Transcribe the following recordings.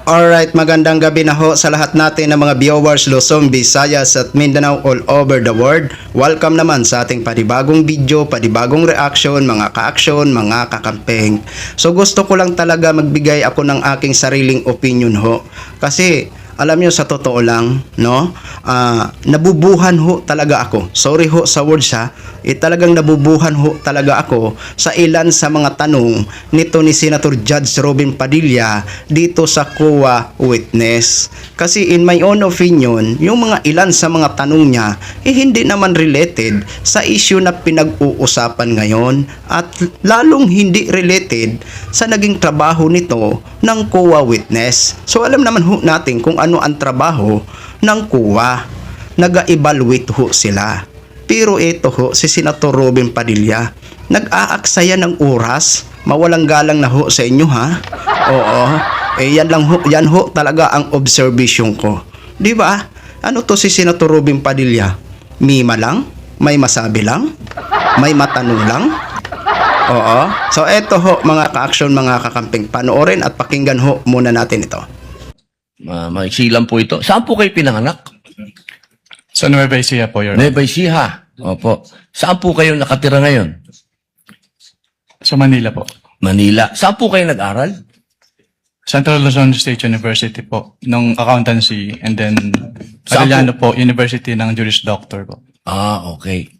Alright, magandang gabi na ho sa lahat natin ng mga viewers Luzon, Visayas at Mindanao all over the world. Welcome naman sa ating panibagong video, panibagong reaction, mga ka-action, mga kakampeng. So gusto ko lang talaga magbigay ako ng aking sariling opinion ho. Kasi alam nyo sa totoo lang, no? Nabubuhan ho talaga ako. Sorry ho sa words ha. Talagang nabubuhan ho talaga ako sa ilan sa mga tanong nito ni Senator Judge Robin Padilla dito sa COA witness. Kasi in my own opinion, yung mga ilan sa mga tanong niya hindi naman related sa issue na pinag-uusapan ngayon at lalong hindi related sa naging trabaho nito ng COA witness. So alam naman ho natin kung ano ang trabaho ng COA. Nag-evaluate ho sila. Pero ito ho, si Senator Robin Padilla, nag-aaksaya ng oras, mawalang galang na ho sa inyo ha. Oo, yan ho talaga ang observation ko. Di ba? Ano to si Senator Robin Padilla? Mima lang? May masabi lang? May matanong lang? Oo. So eto ho mga ka-action, mga kakamping, panoorin at pakinggan ho muna natin ito. Maiksi lang po ito. Saan po kayo pinanganak? Sa Nueva Ecija po, Your Honor. Nueva Ecija. Opo. Saan po kayo nakatira ngayon? Sa Manila po. Manila. Saan po kayo nag-aral? Central Luzon State University po, ng accountancy, and then Saan Arellano po, University ng Juris Doctor po. Okay.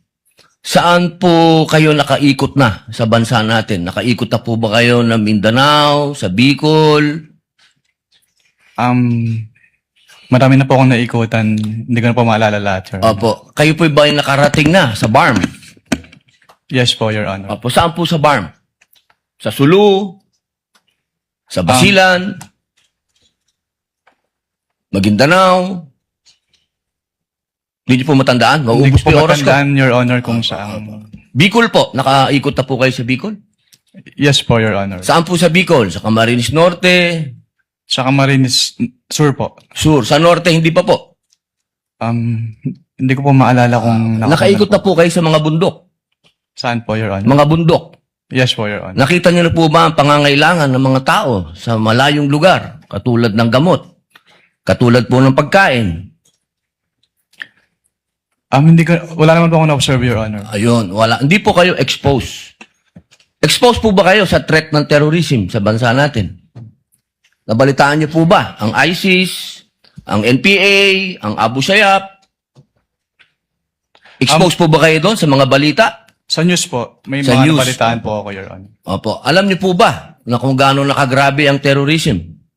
Saan po kayo nakaikot na sa bansa natin? Nakaikot na po ba kayo ng Mindanao, sa Bicol? Marami na po akong naikutan, hindi ko na po maalala lahat, Your Honor. Opo. Kayo po ba ay nakarating na sa BARM? Yes po, Your Honor. Opo. Saan po sa BARM? Sa Sulu? Sa Basilan? Maguindanao? Hindi niyo po matandaan? Hindi Mauubos po ko po yung oras ko. matandaan, Your Honor, kung saan. Bicol po. Nakaikot na po kayo sa Bicol? Yes po, Your Honor. Saan po sa Bicol? Sa Camarines Norte? Sa Camarines Sur po. Sur. Sa Norte, hindi pa po. Hindi ko po maalala kung Nakaikot na po kayo sa mga bundok. Saan po, Your Honor? Mga bundok. Yes po, Your Honor. Nakita niyo na po ba ang pangangailangan ng mga tao sa malayong lugar? Katulad ng gamot. Katulad po ng pagkain. Wala naman po akong na-observe, Your Honor. Ayun, wala. Hindi po kayo exposed. Exposed po ba kayo sa threat ng terrorism sa bansa natin? Nabalitaan niyo po ba ang ISIS, ang NPA, ang Abu Sayyaf? Exposed po ba kayo doon sa mga balita? Sa news po, may Sa mga news. nabalitaan po ako, Your Honor. Opo. Alam niyo po ba na kung gaano nakagrabe ang terrorism?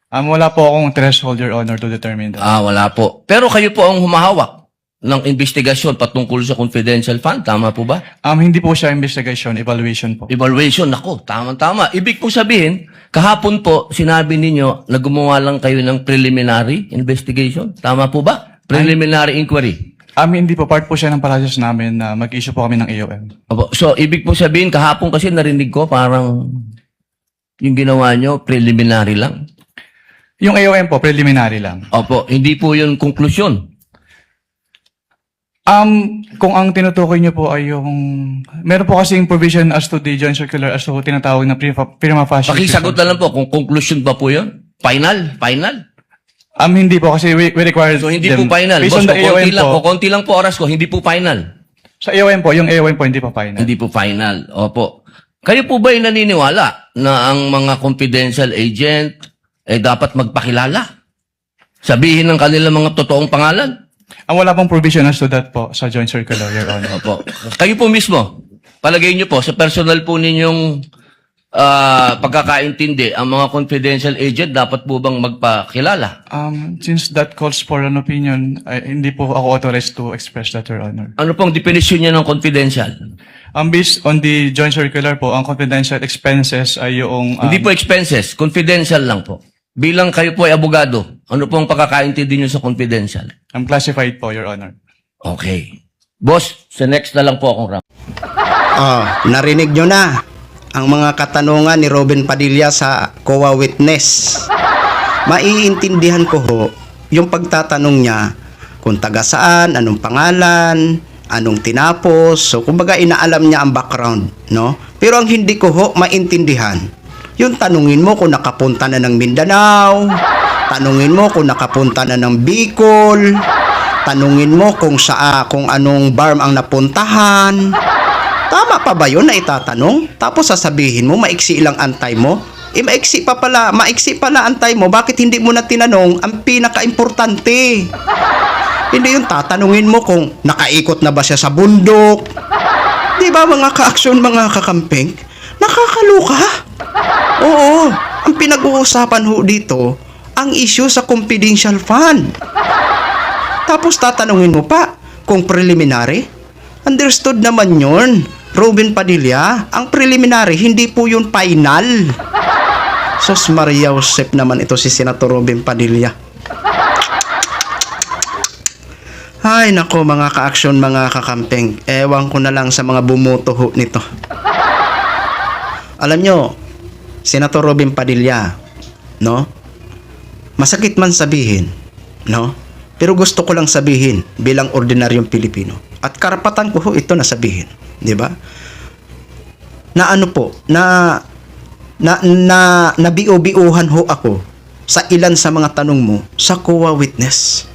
Wala po akong threshold, Your Honor, to determine that. Wala po. Pero kayo po ang humahawak ng investigasyon patungkol sa confidential fund. Tama po ba? Hindi po siya investigation, evaluation po. Evaluation. Ako, tama-tama. Ibig po sabihin, kahapon po, sinabi ninyo na gumawa lang kayo ng preliminary investigation. Tama po ba? Preliminary inquiry. Hindi po. Part po siya ng process namin na mag-issue po kami ng AOM. Opo. So, ibig po sabihin, kahapon kasi narinig ko parang yung ginawa nyo, preliminary lang. Yung AOM po, preliminary lang. Opo. Hindi po yun konklusyon. Kung ang tinutukoy niyo po ay yung... Meron po kasing provision as to the joint circular as to tinatawag na prima facie. Pakisagot na lang po kung conclusion ba po yun. Final? Hindi po kasi we require So, hindi them. po final. Based Boss, on the AOM konti lang po oras ko, hindi po final. Sa AOM po, yung AOM po hindi po final. Hindi po final. Opo. Kayo po ba ay naniniwala na ang mga confidential agent dapat magpakilala? Sabihin ng kanilang mga totoong pangalan? Wala pong provision as to that po sa joint circular, Your Honor. Opo. Kayo po mismo, palagay niyo po, sa personal po ninyong pagkakaintindi, ang mga confidential agent dapat po bang magpakilala? Since that calls for an opinion, hindi po ako authorized to express that, Your Honor. Ano pong definition niya ng confidential? Based on the joint circular po, ang confidential expenses ay yung... Hindi po expenses, confidential lang po. Bilang kayo po ay abogado, ano pong pagkakaintindi niyo sa confidential? classified po, Your Honor. Okay. Boss, sa next na lang po akong round. Narinig nyo na ang mga katanungan ni Robin Padilla sa COA witness. Maiintindihan ko ho yung pagtatanong niya kung taga saan, anong pangalan, anong tinapos. So kumbaga inaalam niya ang background, no? Pero ang hindi ko ho maintindihan Yung tanungin mo kung nakapunta na ng Mindanao, tanungin mo kung nakapunta na ng Bicol, tanungin mo kung anong farm ang napuntahan. Tama pa ba yun na itatanong? Tapos sasabihin mo, maiksi lang antay mo? Maiksi pala antay mo, bakit hindi mo na tinanong ang pinaka-importante? Hindi yung tatanungin mo kung nakaikot na ba siya sa bundok. Di ba mga ka-aksyon, mga kakamping? Nakakaluka. Oo, ang pinag-uusapan ho dito, ang issue sa confidential fund. Tapos tatanungin mo pa kung preliminary. Understood naman yun, Robin Padilla. Ang preliminary, hindi po yun final. Sos Maria Josep naman ito si Senator Robin Padilla. Ay nako mga ka-aksyon, mga kakamping. Ewan ko na lang sa mga bumuto ho nito. Alam nyo, Senator Robin Padilla, no? Masakit man sabihin, no? Pero gusto ko lang sabihin bilang ordinaryong Pilipino. At karapatan ko ho ito na sabihin, di ba? Na ano po, na biuhan ho ako sa ilan sa mga tanong mo sa COA witness.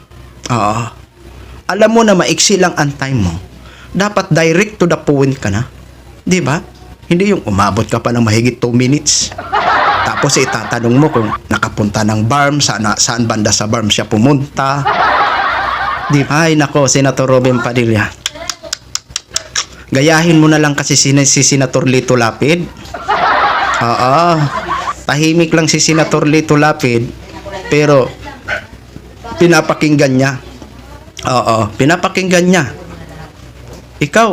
Alam mo na maiksi lang ang time mo. Dapat direct to the point ka na. Di ba? Hindi yung umabot ka pa ng mahigit 2 minutes. Tapos itatanong mo kung nakapunta ng farm, saan banda sa farm siya pumunta. Di ba? Ay nako, Senator Robin Padilla. Gayahin mo na lang kasi si Senator Lito Lapid. Tahimik lang si Senator Lito Lapid, pero pinapakinggan niya. Pinapakinggan niya. Ikaw,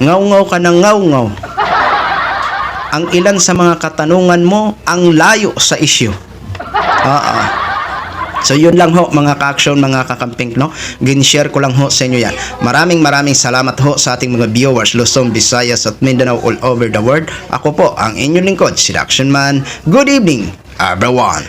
ngaw-ngaw ka ng ngaw-ngaw. Ang ilan sa mga katanungan mo, ang layo sa issue. So yun lang ho mga ka-aksyon, mga kakamping, no? Gin-share ko lang ho sa inyo yan. Maraming salamat ho sa ating mga viewers, Luzon, Visayas at Mindanao all over the world. Ako po ang inyong lingkod, si Action Man. Good evening, everyone.